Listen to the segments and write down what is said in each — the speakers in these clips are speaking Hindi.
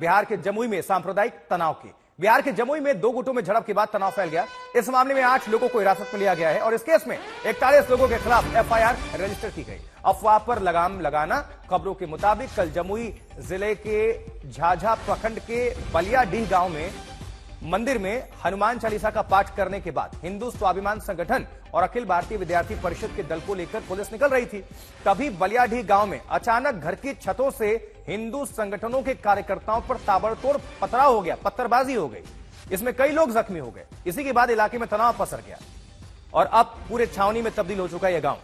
बिहार के जमुई में सांप्रदायिक तनाव की। बिहार के जमुई में दो गुटों में झड़प के बाद तनाव फैल गया। इस मामले में 8 लोगों को हिरासत में लिया गया है और इस केस में 41 लोगों के खिलाफ एफआईआर रजिस्टर की गई। अफवाह पर लगाम लगाना। खबरों के मुताबिक कल जमुई जिले के झाझा प्रखंड के बलियाडीह गांव में मंदिर में हनुमान चालीसा का पाठ करने के बाद हिंदू स्वाभिमान संगठन और अखिल भारतीय विद्यार्थी परिषद के दल को लेकर पुलिस निकल रही थी। तभी बलियाडीह गांव में अचानक घर की छतों से हिंदू संगठनों के कार्यकर्ताओं पर ताबड़तोड़ पथराव हो गया, पत्थरबाजी हो गई। इसमें कई लोग जख्मी हो गए। इसी के बाद इलाके में तनाव पसर गया और अब पूरे छावनी में तब्दील हो चुका यह गांव।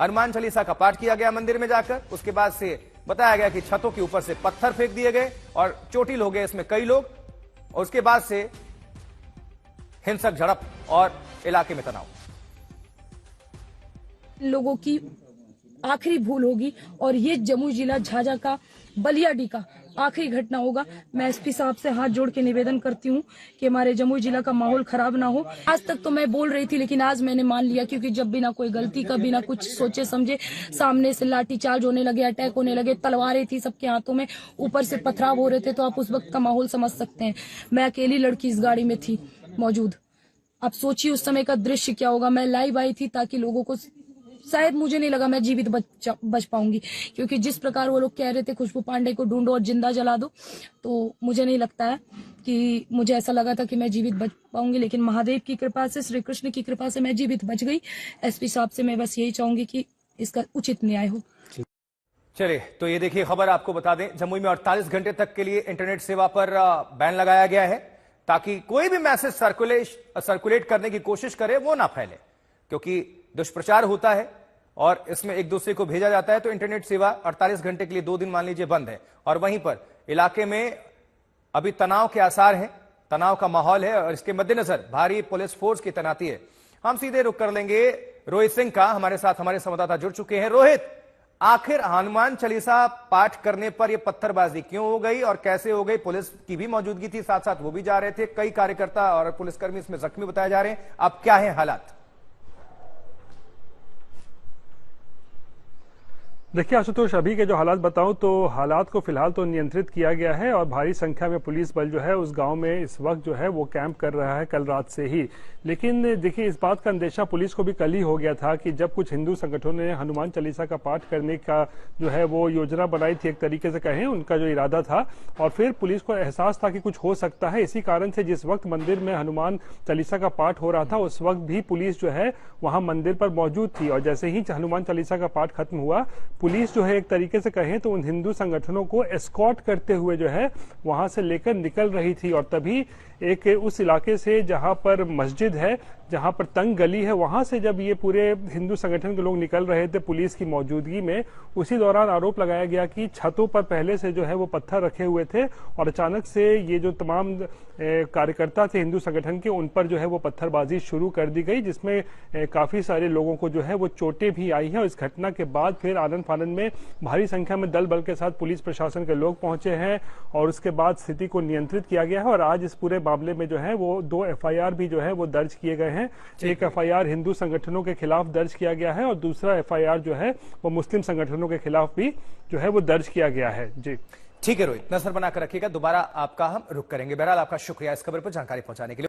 हनुमान चालीसा का पाठ किया गया मंदिर में जाकर। उसके बाद से बताया गया कि छतों के ऊपर से पत्थर फेंक दिए गए और चोटिल हो गए इसमें कई लोग। और उसके बाद से हिंसक झड़प और इलाके में तनाव। लोगों की आखिरी भूल होगी और ये जमुई जिला झाझा का बलियाडीह का आखिरी घटना होगा। मैं एसपी साहब से हाथ जोड़ के निवेदन करती हूँ कि हमारे जमुई जिला का माहौल खराब ना हो। आज तक तो मैं बोल रही थी लेकिन आज मैंने मान लिया, क्योंकि जब बिना कोई गलती का बिना कुछ सोचे समझे सामने से लाठीचार्ज होने लगे, अटैक होने लगे, तलवारें थी सबके हाथों में, ऊपर से पथराव हो रहे थे, तो आप उस वक्त का माहौल समझ सकते हैं। मैं अकेली लड़की इस गाड़ी में थी मौजूद। आप सोचिए उस समय का दृश्य क्या होगा। मैं लाइव आई थी ताकि लोगों को, शायद मुझे नहीं लगा मैं जीवित बच पाऊंगी, क्योंकि जिस प्रकार वो लोग कह रहे थे खुशबू पांडे को ढूंढो और जिंदा जला दो, तो मुझे नहीं लगता है कि मुझे ऐसा लगा था कि मैं जीवित बच पाऊंगी। लेकिन महादेव की कृपा से, श्री कृष्ण की कृपा से मैं जीवित बच गई। एसपी साहब से मैं बस यही चाहूंगी कि इसका उचित न्याय हो। चलिए, तो ये देखिए खबर आपको बता दें, जमुई में 48 घंटे तक के लिए इंटरनेट सेवा पर बैन लगाया गया है ताकि कोई भी मैसेज सर्कुलेट करने की कोशिश करे वो ना फैले, क्योंकि दुष्प्रचार होता है और इसमें एक दूसरे को भेजा जाता है। तो इंटरनेट सेवा 48 घंटे के लिए 2 दिन मान लीजिए बंद है। और वहीं पर इलाके में अभी तनाव के आसार हैं, तनाव का माहौल है और इसके मद्देनजर भारी पुलिस फोर्स की तैनाती है। हम सीधे रुख कर लेंगे रोहित सिंह का। हमारे साथ हमारे संवाददाता जुड़ चुके हैं। रोहित, आखिर हनुमान चालीसा पाठ करने पर यह पत्थरबाजी क्यों हो गई और कैसे हो गई? पुलिस की भी मौजूदगी थी, साथ साथ वो भी जा रहे थे, कई कार्यकर्ता और पुलिसकर्मी इसमें जख्मी बताए जा रहे हैं। अब क्या है हालात? देखिए आशुतोष, अभी के जो हालात बताऊं तो हालात को फिलहाल तो नियंत्रित किया गया है और भारी संख्या में पुलिस बल जो है उस गांव में इस वक्त जो है वो कैंप कर रहा है कल रात से ही। लेकिन देखिए, इस बात का अंदेशा पुलिस को भी कल ही हो गया था कि जब कुछ हिंदू संगठनों ने हनुमान चालीसा का पाठ करने का जो है वो योजना बनाई थी, एक तरीके से कहें उनका जो इरादा था, और फिर पुलिस को एहसास था कि कुछ हो सकता है। इसी कारण से जिस वक्त मंदिर में हनुमान चालीसा का पाठ हो रहा था उस वक्त भी पुलिस जो है वहां मंदिर पर मौजूद थी। और जैसे ही हनुमान चालीसा का पाठ खत्म हुआ, पुलिस जो है एक तरीके से कहें तो उन हिंदू संगठनों को एस्कॉर्ट करते हुए जो है वहां से लेकर निकल रही थी। और तभी एक उस इलाके से जहां पर मस्जिद है, जहां पर तंग गली है, वहां से जब ये पूरे हिंदू संगठन के लोग निकल रहे थे पुलिस की मौजूदगी में, उसी दौरान आरोप लगाया गया कि छतों पर पहले से जो है वो पत्थर रखे हुए थे और अचानक से ये जो तमाम कार्यकर्ता थे हिंदू संगठन के, उन पर जो है वो पत्थरबाजी शुरू कर दी गई, जिसमें काफी सारे लोगों को जो है वो चोटें भी आई हैं। और इस घटना के बाद फिर आनंद फानंद में भारी संख्या में दल बल के साथ पुलिस प्रशासन के लोग पहुंचे हैं और उसके बाद स्थिति को नियंत्रित किया गया है। और आज इस पूरे मामले में जो है वो 2 एफआईआर भी जो है वो दर्ज किए गए हैं। एक एफआईआर हिंदू संगठनों के खिलाफ दर्ज किया गया है और दूसरा एफआईआर जो है वो मुस्लिम संगठनों के खिलाफ भी जो है वो दर्ज किया गया है। जी ठीक है रोहित, नजर बनाकर रखिएगा। दोबारा आपका हम रुख करेंगे। बहरहाल आपका शुक्रिया इस खबर पर जानकारी पहुंचाने के लिए।